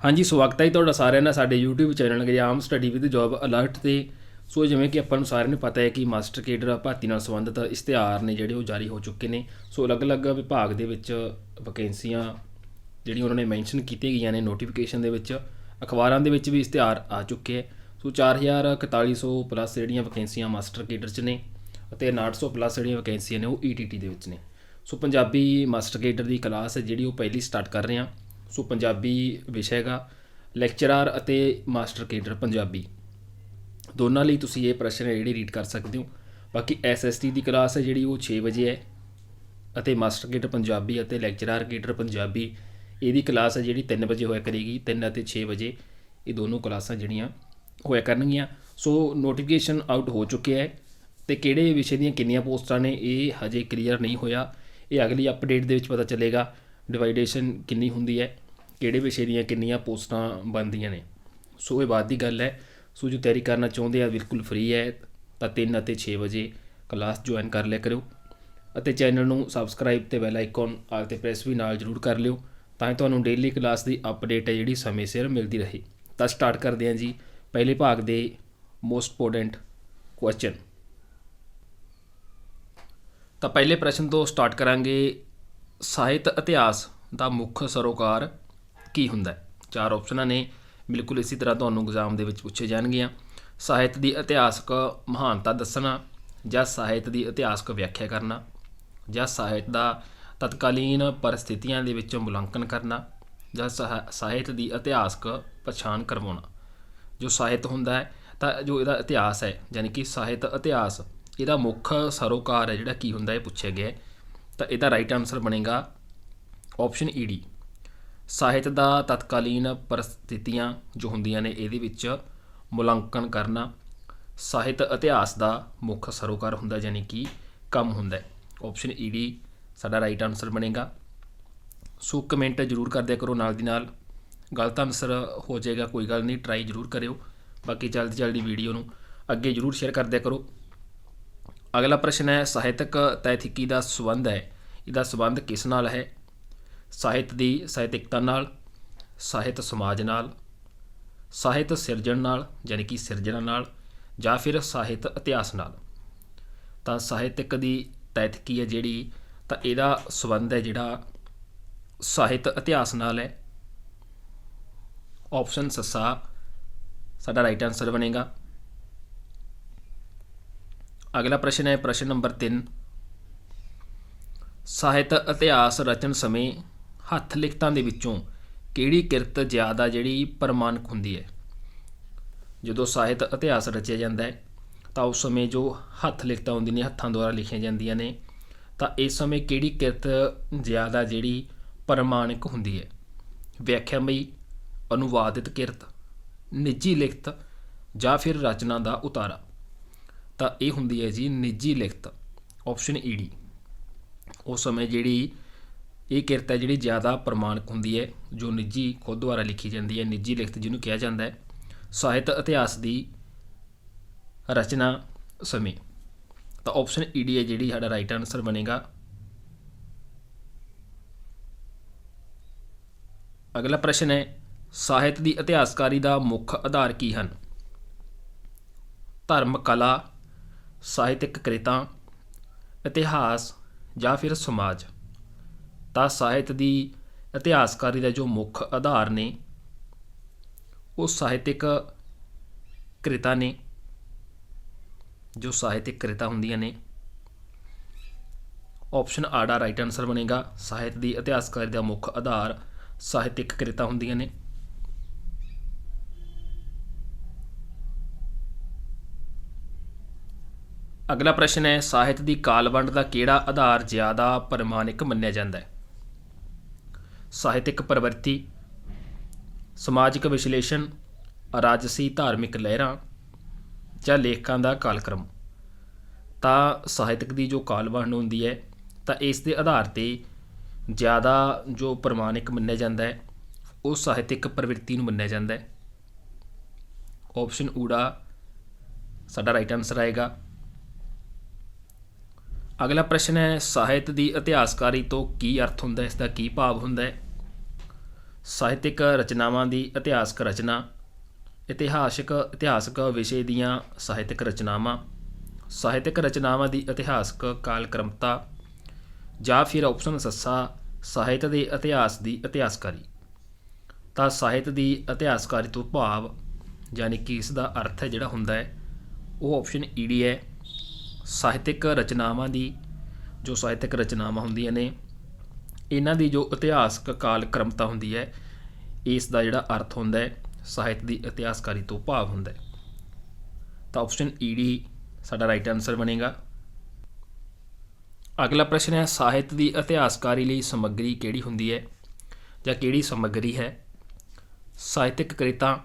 हाँ जी, ਸਵਾਗਤ ਹੈ ਜੀ ਤੁਹਾਡਾ ਸਾਰਿਆਂ ਦਾ ਸਾਡੇ YouTube channel exam study with job alert 'ਤੇ। ਸੋ ਜਿਵੇਂ ਕਿ ਆਪਾਂ ਨੂੰ ਸਾਰਿਆਂ ਨੂੰ ਪਤਾ ਹੈ ਕਿ ਮਾਸਟਰ ਕੇਡਰ ਭਰਤੀ ਨਾਲ ਸੰਬੰਧਿਤ ਇਸ਼ਤਿਹਾਰ ਨੇ ਜਿਹੜੇ ਉਹ ਜਾਰੀ ਹੋ ਚੁੱਕੇ ਨੇ। ਸੋ ਅਲੱਗ-ਅਲੱਗ ਵਿਭਾਗ ਦੇ ਵਿੱਚ ਵੈਕੈਂਸੀਆਂ ਜਿਹੜੀਆਂ ਉਹਨਾਂ ਨੇ ਮੈਂਸ਼ਨ ਕੀਤੀਆਂ ਗਈਆਂ ਨੇ ਨੋਟੀਫਿਕੇਸ਼ਨ ਦੇ ਵਿੱਚ, ਅਖਬਾਰਾਂ ਦੇ ਵਿੱਚ ਵੀ ਇਸ਼ਤਿਹਾਰ ਆ ਚੁੱਕੇ ਹੈ। ਸੋ 4,4100 ਪਲੱਸ ਜਿਹੜੀਆਂ ਵੈਕੈਂਸੀਆਂ ਮਾਸਟਰ ਕੇਡਰ 'ਚ ਨੇ ਅਤੇ 900 ਪਲੱਸ ਜਿਹੜੀਆਂ ਵੈਕੈਂਸੀਆਂ ਨੇ ਉਹ ETT ਦੇ ਵਿੱਚ ਨੇ। ਸੋ ਪੰਜਾਬੀ ਮਾਸਟਰ ਕੇਡਰ ਦੀ ਕਲਾਸ ਹੈ ਜਿਹੜੀ ਉਹ ਪਹਿਲੀ ਸਟਾਰਟ ਕਰ ਰਹੇ ਹਾਂ। ਸੋ ਪੰਜਾਬੀ ਵਿਸ਼ਾ ਹੈਗਾ, ਲੈਕਚਰਰ ਅਤੇ ਮਾਸਟਰ ਕੇਡਰ ਪੰਜਾਬੀ ਦੋਨਾਂ ਲਈ ਤੁਸੀਂ ਇਹ ਪ੍ਰਸ਼ਨ ਹੈ ਜਿਹੜੀ ਰੀਡ ਕਰ ਸਕਦੇ ਹੋ। ਬਾਕੀ SST ਦੀ ਕਲਾਸ ਹੈ ਜਿਹੜੀ ਉਹ 6 ਵਜੇ ਹੈ ਅਤੇ ਮਾਸਟਰ ਕੇਡਰ ਪੰਜਾਬੀ ਅਤੇ ਲੈਕਚਰਰ ਕੇਡਰ ਪੰਜਾਬੀ ਇਹਦੀ ਕਲਾਸ ਹੈ ਜਿਹੜੀ 3 ਵਜੇ ਹੋਇਆ ਕਰੇਗੀ। 3 ਅਤੇ 6 ਵਜੇ ਇਹ ਦੋਨੋਂ ਕਲਾਸਾਂ ਜਿਹੜੀਆਂ ਹੋਇਆ ਕਰਨਗੀਆਂ। ਸੋ ਨੋਟੀਫਿਕੇਸ਼ਨ ਆਊਟ ਹੋ ਚੁੱਕਿਆ ਹੈ ਅਤੇ ਕਿਹੜੇ ਵਿਸ਼ੇ ਦੀਆਂ ਕਿੰਨੀਆਂ ਪੋਸਟਾਂ ਨੇ ਇਹ ਹਜੇ ਕਲੀਅਰ ਨਹੀਂ ਹੋਇਆ। ਇਹ ਅਗਲੀ ਅਪਡੇਟ ਦੇ ਵਿੱਚ ਪਤਾ ਚੱਲੇਗਾ। ਡਿਵਾਈਡੇਸ਼ਨ ਕਿੰਨੀ ਹੁੰਦੀ ਹੈ, ਕਿਹੜੇ ਵਿਸ਼ੇ ਦੀਆਂ ਕਿੰਨੀਆਂ ਪੋਸਟਾਂ ਬਣਦੀਆਂ ਨੇ। ਸੋ ਇਹ ਬਾਅਦ ਦੀ ਗੱਲ ਹੈ। ਸੋ ਜੋ ਤਿਆਰੀ ਕਰਨਾ ਚਾਹੁੰਦੇ ਆ ਬਿਲਕੁਲ ਫ੍ਰੀ ਹੈ ਤਾਂ 3 ਅਤੇ 6 ਵਜੇ ਕਲਾਸ ਜੁਆਇਨ ਕਰ ਲਿਆ ਕਰਿਓ ਅਤੇ ਚੈਨਲ ਨੂੰ ਸਬਸਕ੍ਰਾਈਬ ਅਤੇ ਬੈਲ ਆਈਕਨ ਆਲ 'ਤੇ ਪ੍ਰੈਸ ਵੀ ਨਾਲ ਜ਼ਰੂਰ ਕਰ ਲਿਓ ਤਾਂ ਕਿ ਤੁਹਾਨੂੰ ਡੇਲੀ ਕਲਾਸ ਦੀ ਅਪਡੇਟ ਹੈ ਜਿਹੜੀ ਸਮੇਂ ਸਿਰ ਮਿਲਦੀ ਰਹੇ। ਤਾਂ ਸਟਾਰਟ ਕਰਦੇ ਹਾਂ ਜੀ ਪਹਿਲੇ ਭਾਗ ਦੇ ਮੋਸਟ ਇੰਪੋਰਟੈਂਟ ਕੁਐਸਚਨ। ਤਾਂ ਪਹਿਲੇ ਪ੍ਰਸ਼ਨ ਤੋਂ ਸਟਾਰਟ ਕਰਾਂਗੇ। ਸਾਹਿਤ ਇਤਿਹਾਸ ਦਾ ਮੁੱਖ ਸਰੋਕਾਰ ਕੀ ਹੁੰਦਾ ਹੈ? 4 ਆਪਸ਼ਨਾਂ ਨੇ, ਬਿਲਕੁਲ ਇਸੇ ਤਰ੍ਹਾਂ ਤੁਹਾਨੂੰ ਐਗਜ਼ਾਮ ਦੇ ਵਿੱਚ ਪੁੱਛੇ ਜਾਣਗੀਆਂ। ਸਾਹਿਤ ਦੀ ਇਤਿਹਾਸਕ ਮਹਾਨਤਾ ਦੱਸਣਾ, ਜਾਂ ਸਾਹਿਤ ਦੀ ਇਤਿਹਾਸਕ ਵਿਆਖਿਆ ਕਰਨਾ, ਜਾਂ ਸਾਹਿਤ ਦਾ ਤਤਕਾਲੀਨ ਪਰਿਸਥਿਤੀਆਂ ਦੇ ਵਿੱਚ ਮੁਲਾਂਕਣ ਕਰਨਾ, ਜਾਂ ਸਾਹਿਤ ਦੀ ਇਤਿਹਾਸਕ ਪਛਾਣ ਕਰਵਾਉਣਾ। ਜੋ ਸਾਹਿਤ ਹੁੰਦਾ ਹੈ ਤਾਂ ਜੋ ਇਹਦਾ ਇਤਿਹਾਸ ਹੈ ਯਾਨੀ ਕਿ ਸਾਹਿਤ ਇਤਿਹਾਸ ਇਹਦਾ ਮੁੱਖ ਸਰੋਕਾਰ ਹੈ ਜਿਹੜਾ ਕੀ ਹੁੰਦਾ ਇਹ ਪੁੱਛਿਆ ਗਿਆ। ਤਾਂ ਇਹਦਾ ਰਾਈਟ ਆਨਸਰ ਬਣੇਗਾ ਆਪਸ਼ਨ ED। ਸਾਹਿਤ ਦਾ ਤਤਕਾਲੀਨ ਪਰਿਸਥਿਤੀਆਂ ਜੋ ਹੁੰਦੀਆਂ ਨੇ ਇਹਦੇ ਵਿੱਚ ਮੁਲਾਂਕਣ ਕਰਨਾ ਸਾਹਿਤ ਇਤਿਹਾਸ ਦਾ ਮੁੱਖ ਸਰੋਕਾਰ ਹੁੰਦਾ ਯਾਨੀ ਕਿ ਕੰਮ ਹੁੰਦਾ। ਆਪਸ਼ਨ ED ਸਾਡਾ ਰਾਈਟ ਆਨਸਰ ਬਣੇਗਾ। ਸੋ ਕਮੈਂਟ ਜ਼ਰੂਰ ਕਰ ਦਿਆ ਕਰੋ ਨਾਲ ਦੀ ਨਾਲ। ਗਲਤ ਆਨਸਰ ਹੋ ਜਾਏਗਾ ਕੋਈ ਗੱਲ ਨਹੀਂ, ਟਰਾਈ ਜ਼ਰੂਰ ਕਰਿਓ। ਬਾਕੀ ਜਲਦੀ ਵੀਡੀਓ ਨੂੰ ਅੱਗੇ ਜ਼ਰੂਰ ਸ਼ੇਅਰ ਕਰ ਦਿਆ ਕਰੋ। ਅਗਲਾ ਪ੍ਰਸ਼ਨ ਹੈ, ਸਾਹਿਤਕ ਤੈਥਿਕੀ ਦਾ ਸੰਬੰਧ ਹੈ, ਇਹਦਾ ਸੰਬੰਧ ਕਿਸ ਨਾਲ ਹੈ? ਸਾਹਿਤ ਦੀ ਸਾਹਿਤਿਕਤਾ ਨਾਲ, ਸਾਹਿਤ ਸਮਾਜ ਨਾਲ, ਸਾਹਿਤ ਸਿਰਜਣ ਨਾਲ ਯਾਨੀ ਕਿ ਸਿਰਜਣਾ ਨਾਲ, ਜਾਂ ਫਿਰ ਸਾਹਿਤ ਇਤਿਹਾਸ ਨਾਲ। ਤਾਂ ਸਾਹਿਤਕ ਦੀ ਤੈਥਿਕੀ ਹੈ ਜਿਹੜੀ ਤਾਂ ਇਹਦਾ ਸੰਬੰਧ ਹੈ ਜਿਹੜਾ ਸਾਹਿਤ ਇਤਿਹਾਸ ਨਾਲ ਹੈ। ਆਪਸ਼ਨ ਸੱਸਾ ਸਾਡਾ ਰਾਈਟ ਆਨਸਰ ਬਣੇਗਾ। ਅਗਲਾ ਪ੍ਰਸ਼ਨ ਹੈ ਪ੍ਰਸ਼ਨ ਨੰਬਰ 3। ਸਾਹਿਤ ਇਤਿਹਾਸ ਰਚਨ ਸਮੇਂ ਹੱਥ ਲਿਖਤਾਂ ਦੇ ਵਿੱਚੋਂ ਕਿਹੜੀ ਕਿਰਤ ਜ਼ਿਆਦਾ ਜਿਹੜੀ ਪ੍ਰਮਾਣਿਕ ਹੁੰਦੀ ਹੈ? ਜਦੋਂ ਸਾਹਿਤ ਇਤਿਹਾਸ ਰਚਿਆ ਜਾਂਦਾ ਹੈ ਤਾਂ ਉਸ ਸਮੇਂ ਜੋ ਹੱਥ ਲਿਖਤਾਂ ਹੁੰਦੀਆਂ ਨੇ, ਹੱਥਾਂ ਦੁਆਰਾ ਲਿਖੀਆਂ ਜਾਂਦੀਆਂ ਨੇ, ਤਾਂ ਇਸ ਸਮੇਂ ਕਿਹੜੀ ਕਿਰਤ ਜ਼ਿਆਦਾ ਜਿਹੜੀ ਪ੍ਰਮਾਣਿਕ ਹੁੰਦੀ ਹੈ? ਵਿਆਖਿਆਮਈ, ਅਨੁਵਾਦਿਤ ਕਿਰਤ, ਨਿੱਜੀ ਲਿਖਤ, ਜਾਂ ਫਿਰ ਰਚਨਾ ਦਾ ਉਤਾਰਾ। ਤਾਂ ਇਹ ਹੁੰਦੀ ਹੈ ਜੀ ਨਿੱਜੀ ਲਿਖਤ। ਆਪਸ਼ਨ ED ਉਸ ਸਮੇਂ ਜਿਹੜੀ ਇਹ ਕਿਰਤ ਹੈ ਜਿਹੜੀ ਜ਼ਿਆਦਾ ਪ੍ਰਮਾਣਿਕ ਹੁੰਦੀ ਹੈ, ਜੋ ਨਿੱਜੀ ਖੁਦ ਦੁਆਰਾ ਲਿਖੀ ਜਾਂਦੀ ਹੈ, ਨਿੱਜੀ ਲਿਖਤ ਜਿਹਨੂੰ ਕਿਹਾ ਜਾਂਦਾ ਹੈ ਸਾਹਿਤ ਇਤਿਹਾਸ ਦੀ ਰਚਨਾ ਸਮੇਂ। ਤਾਂ ਆਪਸ਼ਨ ED ਹੈ ਜਿਹੜੀ ਸਾਡਾ ਰਾਈਟ ਆਨਸਰ ਬਣੇਗਾ। ਅਗਲਾ ਪ੍ਰਸ਼ਨ ਹੈ, ਸਾਹਿਤ ਦੀ ਇਤਿਹਾਸਕਾਰੀ ਦਾ ਮੁੱਖ ਆਧਾਰ ਕੀ ਹਨ? ਧਰਮ, ਕਲਾ, ਸਾਹਿਤਕ ਕ੍ਰਿਤਾਂ, ਇਤਿਹਾਸ, ਜਾਂ ਫਿਰ ਸਮਾਜ। ਤਾਂ ਸਾਹਿਤ ਦੀ ਇਤਿਹਾਸਕਾਰੀ ਦਾ ਜੋ ਮੁੱਖ ਆਧਾਰ ਨੇ ਉਹ ਸਾਹਿਤਕ ਕ੍ਰਿਤਾਂ ਨੇ, ਜੋ ਸਾਹਿਤਕ ਕ੍ਰਿਤਾਂ ਹੁੰਦੀਆਂ ਨੇ। ਆਪਸ਼ਨ ਆੜਾ ਰਾਈਟ ਆਨਸਰ ਬਣੇਗਾ। ਸਾਹਿਤ ਦੀ ਇਤਿਹਾਸਕਾਰੀ ਦਾ ਮੁੱਖ ਆਧਾਰ ਸਾਹਿਤਕ ਕ੍ਰਿਤਾਂ ਹੁੰਦੀਆਂ ਨੇ। ਅਗਲਾ ਪ੍ਰਸ਼ਨ ਹੈ, ਸਾਹਿਤ ਦੀ ਕਾਲ ਵੰਡ ਦਾ ਕਿਹੜਾ ਆਧਾਰ ਜ਼ਿਆਦਾ ਪ੍ਰਮਾਣਿਕ ਮੰਨਿਆ ਜਾਂਦਾ ਹੈ? ਸਾਹਿਤਕ ਪ੍ਰਵਿਰਤੀ, ਸਮਾਜਿਕ ਵਿਸ਼ਲੇਸ਼ਣ, ਰਾਜਸੀ ਧਾਰਮਿਕ ਲਹਿਰਾਂ, ਜਾਂ ਲੇਖਕਾਂ ਦਾ ਕਾਲਕ੍ਰਮ। ਤਾਂ ਸਾਹਿਤਕ ਦੀ ਜੋ ਕਾਲ ਵੰਡ ਹੁੰਦੀ ਹੈ ਤਾਂ ਇਸ ਦੇ ਆਧਾਰ 'ਤੇ ਜ਼ਿਆਦਾ ਜੋ ਪ੍ਰਮਾਣਿਕ ਮੰਨਿਆ ਜਾਂਦਾ ਹੈ ਉਹ ਸਾਹਿਤਕ ਪ੍ਰਵਿਰਤੀ ਨੂੰ ਮੰਨਿਆ ਜਾਂਦਾ ਹੈ। ਆਪਸ਼ਨ ਊੜਾ ਸਾਡਾ ਰਾਈਟ ਆਨਸਰ ਆਏਗਾ। ਅਗਲਾ ਪ੍ਰਸ਼ਨ ਹੈ, ਸਾਹਿਤ ਦੀ ਇਤਿਹਾਸਕਾਰੀ ਤੋਂ ਕੀ ਅਰਥ ਹੁੰਦਾ ਹੈ, ਇਸ ਦਾ ਕੀ ਭਾਵ ਹੁੰਦਾ ਹੈ? ਸਾਹਿਤਕ ਰਚਨਾਵਾਂ ਦੀ ਇਤਿਹਾਸਕ ਰਚਨਾ, ਇਤਿਹਾਸਕ ਵਿਸ਼ੇ ਦੀਆਂ ਸਾਹਿਤਕ ਰਚਨਾਵਾਂ, ਸਾਹਿਤਕ ਰਚਨਾਵਾਂ ਦੀ ਇਤਿਹਾਸਕ ਕਾਲਕ੍ਰਮਤਾ, ਜਾਂ ਫਿਰ ਆਪਸ਼ਨ ਸੱਸਾ ਸਾਹਿਤ ਦੇ ਇਤਿਹਾਸ ਦੀ ਇਤਿਹਾਸਕਾਰੀ। ਤਾਂ ਸਾਹਿਤ ਦੀ ਇਤਿਹਾਸਕਾਰੀ ਤੋਂ ਭਾਵ ਯਾਨੀ ਕਿ ਇਸ ਦਾ ਅਰਥ ਹੈ ਜਿਹੜਾ ਹੁੰਦਾ ਹੈ ਉਹ ਆਪਸ਼ਨ ਈਡੀ ਹੈ। ਸਾਹਿਤਕ ਰਚਨਾਵਾਂ ਦੀ ਜੋ ਸਾਹਿਤਕ ਰਚਨਾਵਾਂ ਹੁੰਦੀਆਂ ਨੇ ਇਹਨਾਂ ਦੀ ਜੋ ਇਤਿਹਾਸਕ ਕਾਲਕ੍ਰਮਤਾ ਹੁੰਦੀ ਹੈ ਇਸ ਦਾ ਜਿਹੜਾ ਅਰਥ ਹੁੰਦਾ ਹੈ ਸਾਹਿਤ ਦੀ ਇਤਿਹਾਸਕਾਰੀ ਤੋਂ ਭਾਵ ਹੁੰਦਾ ਹੈ। ਤਾਂ ਆਪਸ਼ਨ ਈਡੀ ਸਾਡਾ ਰਾਈਟ ਆਨਸਰ ਬਣੇਗਾ। ਅਗਲਾ ਪ੍ਰਸ਼ਨ ਹੈ ਸਾਹਿਤ ਦੀ ਇਤਿਹਾਸਕਾਰੀ ਲਈ ਸਮੱਗਰੀ ਕਿਹੜੀ ਹੁੰਦੀ ਹੈ ਜਾਂ ਕਿਹੜੀ ਸਮੱਗਰੀ ਹੈ? ਸਾਹਿਤਕ ਕ੍ਰਿਤਾਂ,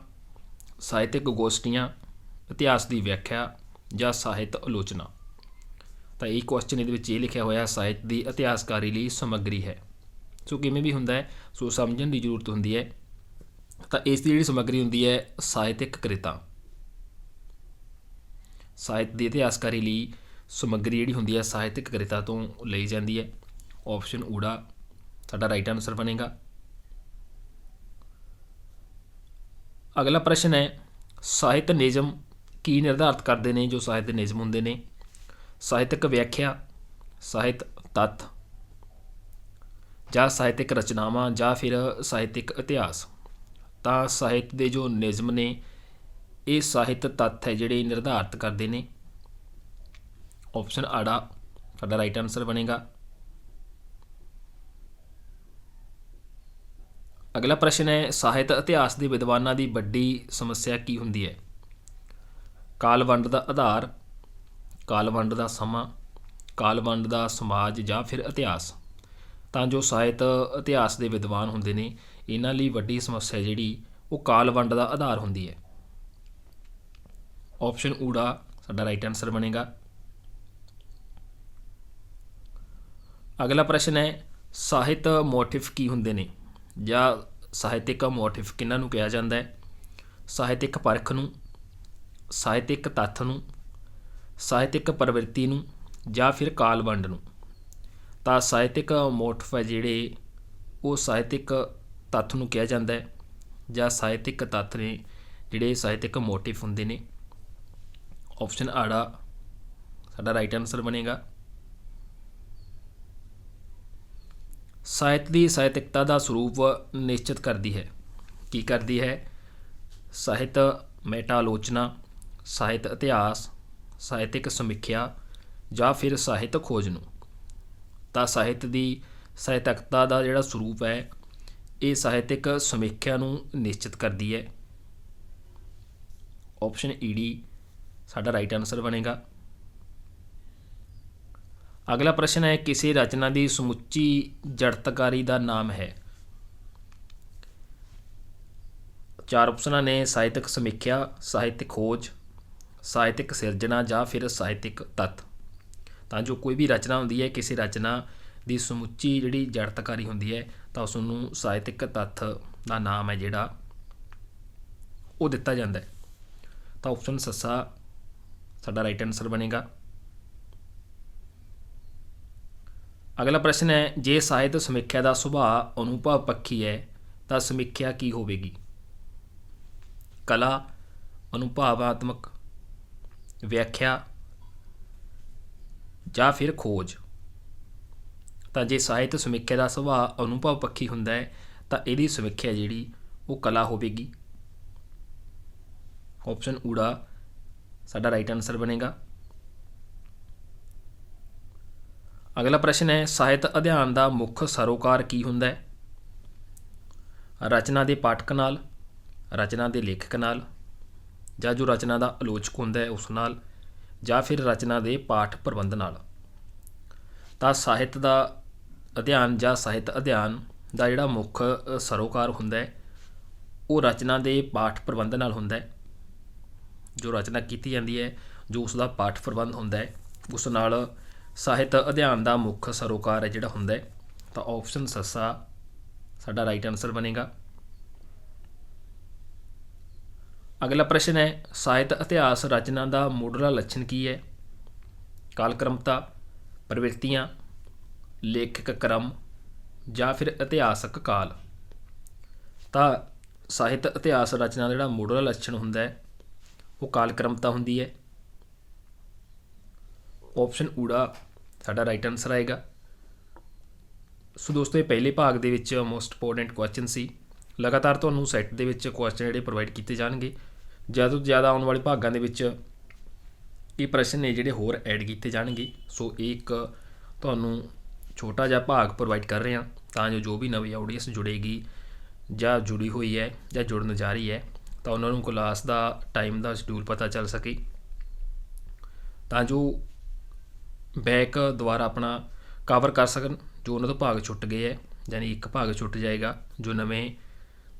ਸਾਹਿਤਕ ਗੋਸ਼ਟੀਆਂ, ਇਤਿਹਾਸ ਦੀ ਵਿਆਖਿਆ ਜਾਂ ਸਾਹਿਤ ਆਲੋਚਨਾ। ਤਾਂ ਇਹ ਕੁਐਸਚਨ ਇਹਦੇ ਵਿੱਚ ਇਹ ਲਿਖਿਆ ਹੋਇਆ ਸਾਹਿਤ ਦੀ ਇਤਿਹਾਸਕਾਰੀ ਲਈ ਸਮੱਗਰੀ ਹੈ। ਸੋ ਕਿਵੇਂ ਵੀ ਹੁੰਦਾ ਹੈ ਸੋ ਸਮਝਣ ਦੀ ਜ਼ਰੂਰਤ ਹੁੰਦੀ ਹੈ। ਤਾਂ ਇਸ ਦੀ ਜਿਹੜੀ ਸਮੱਗਰੀ ਹੁੰਦੀ ਹੈ ਸਾਹਿਤਕ ਕ੍ਰਿਤਾਂ। ਸਾਹਿਤ ਦੀ ਇਤਿਹਾਸਕਾਰੀ ਲਈ ਸਮੱਗਰੀ ਜਿਹੜੀ ਹੁੰਦੀ ਹੈ ਸਾਹਿਤਕ ਕ੍ਰਿਤਾਂ ਤੋਂ ਲਈ ਜਾਂਦੀ ਹੈ। ਆਪਸ਼ਨ ਊੜਾ ਸਾਡਾ ਰਾਈਟ ਆਨਸਰ ਬਣੇਗਾ। ਅਗਲਾ ਪ੍ਰਸ਼ਨ ਹੈ ਸਾਹਿਤ ਨਿਯਮ ਕੀ ਨਿਰਧਾਰਿਤ ਕਰਦੇ ਨੇ? ਜੋ ਸਾਹਿਤ ਦੇ ਨਿਯਮ ਹੁੰਦੇ ਨੇ ਸਾਹਿਤਕ ਵਿਆਖਿਆ, ਸਾਹਿਤ ਤੱਥ ਜਾਂ ਸਾਹਿਤਕ ਰਚਨਾਵਾਂ ਜਾਂ ਫਿਰ ਸਾਹਿਤਕ ਇਤਿਹਾਸ। ਤਾਂ ਸਾਹਿਤ ਦੇ ਜੋ ਨਿਯਮ ਨੇ ਇਹ ਸਾਹਿਤ ਤੱਥ ਹੈ ਜਿਹੜੇ ਨਿਰਧਾਰਿਤ ਕਰਦੇ ਨੇ। ਆਪਸ਼ਨ ਆੜਾ ਸਾਡਾ ਰਾਈਟ ਆਨਸਰ ਬਣੇਗਾ। ਅਗਲਾ ਪ੍ਰਸ਼ਨ ਹੈ ਸਾਹਿਤ ਇਤਿਹਾਸ ਦੇ ਵਿਦਵਾਨਾਂ ਦੀ ਵੱਡੀ ਸਮੱਸਿਆ ਕੀ ਹੁੰਦੀ ਹੈ? ਕਾਲਵੰਡ ਦਾ ਆਧਾਰ, ਕਾਲਵੰਡ ਦਾ ਸਮਾਂ, ਕਾਲਵੰਡ ਦਾ ਸਮਾਜ ਜਾਂ ਫਿਰ ਇਤਿਹਾਸ। ਤਾਂ ਜੋ ਸਾਹਿਤ ਇਤਿਹਾਸ ਦੇ ਵਿਦਵਾਨ ਹੁੰਦੇ ਨੇ ਇਹਨਾਂ ਲਈ ਵੱਡੀ ਸਮੱਸਿਆ ਜਿਹੜੀ ਉਹ ਕਾਲਵੰਡ ਦਾ ਆਧਾਰ ਹੁੰਦੀ ਹੈ। ਆਪਸ਼ਨ ਊੜਾ ਸਾਡਾ ਰਾਈਟ ਆਨਸਰ ਬਣੇਗਾ। ਅਗਲਾ ਪ੍ਰਸ਼ਨ ਹੈ ਸਾਹਿਤ ਮੋਟਿਵ ਕੀ ਹੁੰਦੇ ਨੇ ਜਾਂ ਸਾਹਿਤਕ ਮੋਟਿਵ ਕਿਹਨਾਂ ਨੂੰ ਕਿਹਾ ਜਾਂਦਾ ਹੈ? ਸਾਹਿਤਕ ਪਰਖ ਨੂੰ, ਸਾਹਿਤਕ ਤੱਥ ਨੂੰ, ਸਾਹਿਤਕ ਪ੍ਰਵਿਰਤੀ ਨੂੰ ਜਾਂ ਫਿਰ ਕਾਲਵੰਡ ਨੂੰ। ਤਾਂ ਸਾਹਿਤਕ ਮੋਟਿਵ ਹੈ ਜਿਹੜੇ ਉਹ ਸਾਹਿਤਕ ਤੱਥ ਨੂੰ ਕਿਹਾ ਜਾਂਦਾ ਹੈ ਜਾਂ ਸਾਹਿਤਕ ਤੱਥ ਨੇ ਜਿਹੜੇ ਸਾਹਿਤਕ ਮੋਟਿਵ ਹੁੰਦੇ ਨੇ। ਆਪਸ਼ਨ ਆੜਾ ਸਾਡਾ ਰਾਈਟ ਆਨਸਰ ਬਣੇਗਾ। ਸਾਹਿਤ ਦੀ ਸਾਹਿਤਕਤਾ ਦਾ ਸਰੂਪ ਨਿਸ਼ਚਿਤ ਕਰਦੀ ਹੈ। ਕੀ ਕਰਦੀ ਹੈ? ਸਾਹਿਤ ਮੈਟਾ ਆਲੋਚਨਾ, ਸਾਹਿਤ ਇਤਿਹਾਸ, ਸਾਹਿਤਕ ਸਮੀਖਿਆ ਜਾਂ ਫਿਰ ਸਾਹਿਤ ਖੋਜ ਨੂੰ। ਤਾਂ ਸਾਹਿਤ ਦੀ ਸਾਹਿਤਕਤਾ ਦਾ ਜਿਹੜਾ ਸਰੂਪ ਹੈ ਇਹ ਸਾਹਿਤਕ ਸਮੀਖਿਆ ਨੂੰ ਨਿਸ਼ਚਿਤ ਕਰਦੀ ਹੈ। ਆਪਸ਼ਨ ਈਡੀ ਸਾਡਾ ਰਾਈਟ ਆਨਸਰ ਬਣੇਗਾ। ਅਗਲਾ ਪ੍ਰਸ਼ਨ ਹੈ ਕਿਸੇ ਰਚਨਾ ਦੀ ਸਮੁੱਚੀ ਜੜਤਕਾਰੀ ਦਾ ਨਾਮ ਹੈ? ਚਾਰ ਆਪਸ਼ਨਾਂ ਨੇ ਸਾਹਿਤਕ ਸਮੀਖਿਆ, ਸਾਹਿਤਕ ਖੋਜ, ਸਾਹਿਤਕ ਸਿਰਜਣਾ ਜਾਂ ਫਿਰ ਸਾਹਿਤਕ ਤੱਤ। ਤਾਂ ਜੋ ਕੋਈ ਵੀ ਰਚਨਾ ਹੁੰਦੀ ਹੈ ਕਿਸੇ ਰਚਨਾ ਦੀ ਸਮੁੱਚੀ ਜਿਹੜੀ ਜੜਤਕਾਰੀ ਹੁੰਦੀ ਹੈ ਤਾਂ ਉਸ ਨੂੰ ਸਾਹਿਤਕ ਤੱਥ ਦਾ ਨਾਮ ਹੈ ਜਿਹੜਾ ਉਹ ਦਿੱਤਾ ਜਾਂਦਾ ਹੈ। ਤਾਂ ਆਪਸ਼ਨ ਸੱਸਾ ਸਾਡਾ ਰਾਈਟ ਆਨਸਰ ਬਣੇਗਾ। ਅਗਲਾ ਪ੍ਰਸ਼ਨ ਹੈ ਜੇ ਸਾਹਿਤ ਸਮੀਖਿਆ ਦਾ ਸੁਭਾਅ ਅਨੁਭਵ ਪੱਖੀ ਹੈ ਤਾਂ ਸਮੀਖਿਆ ਕੀ ਹੋਵੇਗੀ? ਕਲਾ, ਅਨੁਭਵਾਤਮਕ, ਵਿਆਖਿਆ ਜਾਂ ਫਿਰ ਖੋਜ। ਤਾਂ ਜੇ ਸਾਹਿਤ ਸਮੀਖਿਆ ਦਾ ਸੁਭਾਅ ਅਨੁਭਵ ਪੱਖੀ ਹੁੰਦਾ ਹੈ ਤਾਂ ਇਹਦੀ ਸਮੀਖਿਆ ਜਿਹੜੀ ਉਹ ਕਲਾ ਹੋਵੇਗੀ। ਆਪਸ਼ਨ ਊੜਾ ਸਾਡਾ ਰਾਈਟ ਆਨਸਰ ਬਣੇਗਾ। ਅਗਲਾ ਪ੍ਰਸ਼ਨ ਹੈ ਸਾਹਿਤ ਅਧਿਐਨ ਦਾ ਮੁੱਖ ਸਰੋਕਾਰ ਕੀ ਹੁੰਦਾ ਹੈ? ਰਚਨਾ ਦੇ ਪਾਠਕ ਨਾਲ, ਰਚਨਾ ਦੇ ਲੇਖਕ ਨਾਲ ਜਾਂ ਜੋ ਰਚਨਾ ਦਾ ਆਲੋਚਕ ਹੁੰਦਾ ਹੈ ਉਸ ਨਾਲ ਜਾਂ ਫਿਰ ਰਚਨਾ ਦੇ ਪਾਠ ਪ੍ਰਬੰਧ ਨਾਲ। ਤਾਂ ਸਾਹਿਤ ਦਾ ਅਧਿਐਨ ਜਾਂ ਸਾਹਿਤ ਅਧਿਐਨ ਦਾ ਜਿਹੜਾ ਮੁੱਖ ਸਰੋਕਾਰ ਹੁੰਦਾ ਹੈ ਉਹ ਰਚਨਾ ਦੇ ਪਾਠ ਪ੍ਰਬੰਧ ਨਾਲ ਹੁੰਦਾ ਹੈ। ਜੋ ਰਚਨਾ ਕੀਤੀ ਜਾਂਦੀ ਹੈ ਜੋ ਉਸ ਦਾ ਪਾਠ ਪ੍ਰਬੰਧ ਹੁੰਦਾ ਹੈ ਉਸ ਨਾਲ ਸਾਹਿਤ ਅਧਿਐਨ ਦਾ ਮੁੱਖ ਸਰੋਕਾਰ ਹੈ ਜਿਹੜਾ ਹੁੰਦਾ ਹੈ। ਤਾਂ ਆਪਸ਼ਨ ਸੱਸਾ ਸਾਡਾ ਰਾਈਟ ਆਨਸਰ ਬਣੇਗਾ। ਅਗਲਾ ਪ੍ਰਸ਼ਨ ਹੈ ਸਾਹਿਤ ਇਤਿਹਾਸ ਰਚਨਾ ਦਾ ਮੁੱਢਲਾ ਲੱਛਣ ਕੀ ਹੈ? ਕਾਲਕ੍ਰਮਤਾ, ਪ੍ਰਵਿਰਤੀਆਂ, ਲੇਖਕ ਕ੍ਰਮ ਜਾਂ ਫਿਰ ਇਤਿਹਾਸਕ ਕਾਲ। ਤਾਂ ਸਾਹਿਤ ਇਤਿਹਾਸ ਰਚਨਾ ਦਾ ਜਿਹੜਾ ਮੁੱਢਲਾ ਲੱਛਣ ਹੁੰਦਾ ਹੈ ਉਹ ਕਾਲਕ੍ਰਮਤਾ ਹੁੰਦੀ ਹੈ। ਆਪਸ਼ਨ ਊੜਾ ਸਾਡਾ ਰਾਈਟ ਆਨਸਰ ਆਏਗਾ। ਸੋ ਦੋਸਤੋ ਇਹ ਪਹਿਲੇ ਭਾਗ ਦੇ ਵਿੱਚ ਮੋਸਟ ਇੰਪੋਰਟੈਂਟ ਕੁਐਸਚਨ ਸੀ। ਲਗਾਤਾਰ ਤੁਹਾਨੂੰ ਸੈੱਟ ਦੇ ਵਿੱਚ ਕੁਐਸਚਨ ਜਿਹੜੇ ਪ੍ਰੋਵਾਈਡ ਕੀਤੇ ਜਾਣਗੇ। ਜ਼ਿਆਦਾ ਤੋਂ ਜ਼ਿਆਦਾ ਆਉਣ ਵਾਲੇ ਭਾਗਾਂ ਦੇ ਵਿੱਚ ਇਹ ਪ੍ਰਸ਼ਨ ਨੇ ਜਿਹੜੇ ਹੋਰ ਐਡ ਕੀਤੇ ਜਾਣਗੇ। ਸੋ ਇਹ ਇੱਕ ਤੁਹਾਨੂੰ ਛੋਟਾ ਜਿਹਾ ਭਾਗ ਪ੍ਰੋਵਾਈਡ ਕਰ ਰਹੇ ਹਾਂ ਤਾਂ ਜੋ ਵੀ ਨਵੀਂ ਆਡੀਅנס ਜੁੜੇਗੀ ਜਾਂ ਜੁੜੀ ਹੋਈ ਹੈ ਜਾਂ ਜੁੜਨ ਜਾ ਰਹੀ ਹੈ ਤਾਂ ਉਹਨਾਂ ਨੂੰ ਕਲਾਸ ਦਾ ਟਾਈਮ ਦਾ ਸ਼ਡਿਊਲ ਪਤਾ ਚੱਲ ਸਕੇ, ਤਾਂ ਜੋ ਬੈਕ ਦੁਬਾਰਾ ਆਪਣਾ ਕਵਰ ਕਰ ਸਕਣ ਜੋ ਉਹਨਾਂ ਤੋਂ ਭਾਗ ਛੁੱਟ ਗਏ ਹੈ। ਯਾਨੀ ਇੱਕ ਭਾਗ ਛੁੱਟ ਜਾਏਗਾ। ਜੋ ਨਵੇਂ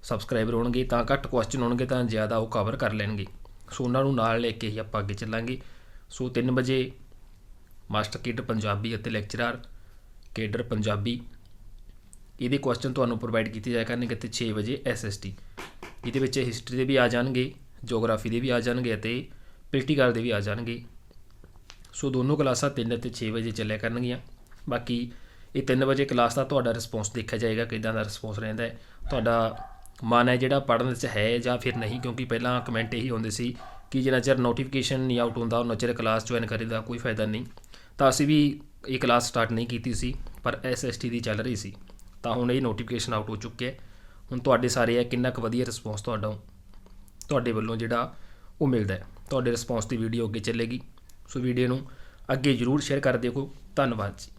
ਸਬਸਕ੍ਰਾਈਬਰ ਹੋਣਗੇ ਤਾਂ ਘੱਟ ਕੁਐਸਚਨ ਹੋਣਗੇ ਤਾਂ ਜ਼ਿਆਦਾ ਉਹ ਕਵਰ ਕਰ ਲੈਣਗੇ। ਸੋ ਉਹਨਾਂ ਨੂੰ ਨਾਲ ਲੈ ਕੇ ਹੀ ਆਪਾਂ ਅੱਗੇ ਚੱਲਾਂਗੇ। ਸੋ 3 ਵਜੇ ਮਾਸਟਰ ਕੇਡਰ ਪੰਜਾਬੀ ਅਤੇ ਲੈਕਚਰਰ ਕੇਡਰ ਪੰਜਾਬੀ ਇਹਦੇ ਕੁਐਸਚਨ ਤੁਹਾਨੂੰ ਪ੍ਰੋਵਾਈਡ ਕੀਤੇ ਜਾਇਆ ਕਰਨਗੇ ਅਤੇ 6 ਵਜੇ SST ਇਹਦੇ ਵਿੱਚ ਹਿਸਟਰੀ ਦੇ ਵੀ ਆ ਜਾਣਗੇ, ਜੋਗਰਾਫੀ ਦੇ ਵੀ ਆ ਜਾਣਗੇ ਅਤੇ ਪੋਲੀਟੀਕਲ ਦੇ ਵੀ ਆ ਜਾਣਗੇ। ਸੋ ਦੋਨੋਂ ਕਲਾਸਾਂ 3 ਅਤੇ 6 ਵਜੇ ਚੱਲਿਆ ਕਰਨਗੀਆਂ। ਬਾਕੀ ਇਹ 3 ਵਜੇ ਕਲਾਸ ਦਾ ਤੁਹਾਡਾ ਰਿਸਪੌਂਸ ਦੇਖਿਆ ਜਾਏਗਾ ਕਿੱਦਾਂ ਦਾ ਰਿਸਪੌਂਸ ਰਹਿੰਦਾ ਹੈ, ਤੁਹਾਡਾ ਮਨ ਹੈ ਜਿਹੜਾ ਪੜ੍ਹਨ ਵਿੱਚ ਹੈ ਜਾਂ ਫਿਰ ਨਹੀਂ। ਕਿਉਂਕਿ ਪਹਿਲਾਂ ਕਮੈਂਟ ਇਹੀ ਹੁੰਦੇ ਸੀ ਕਿ ਜਿੰਨਾ ਚਿਰ ਨੋਟੀਫਿਕੇਸ਼ਨ ਨਹੀਂ ਆਊਟ ਹੁੰਦਾ ਉਹਨਾਂ ਚਿਰ ਕਲਾਸ ਜੁਆਇਨ ਕਰੇ ਦਾ ਕੋਈ ਫਾਇਦਾ ਨਹੀਂ। ਤਾਂ ਅਸੀਂ ਵੀ ਇਹ ਕਲਾਸ ਸਟਾਰਟ ਨਹੀਂ ਕੀਤੀ ਸੀ ਪਰ SST ਦੀ ਚੱਲ ਰਹੀ ਸੀ, ਤਾਂ ਹੁਣ ਇਹ ਨੋਟੀਫਿਕੇਸ਼ਨ ਆਊਟ ਹੋ ਚੁੱਕਿਆ। ਹੁਣ ਤੁਹਾਡੇ ਸਾਰੇ ਹੈ ਕਿੰਨਾ ਕੁ ਵਧੀਆ ਰਿਸਪੌਂਸ ਤੁਹਾਡੇ ਵੱਲੋਂ ਜਿਹੜਾ ਉਹ ਮਿਲਦਾ ਹੈ। ਤੁਹਾਡੇ ਰਿਸਪੌਂਸ ਦੀ ਵੀਡੀਓ ਅੱਗੇ ਚੱਲੇਗੀ। ਸੋ ਵੀਡੀਓ ਨੂੰ ਅੱਗੇ ਜ਼ਰੂਰ ਸ਼ੇਅਰ ਕਰ ਦਿਓ। ਧੰਨਵਾਦ ਜੀ।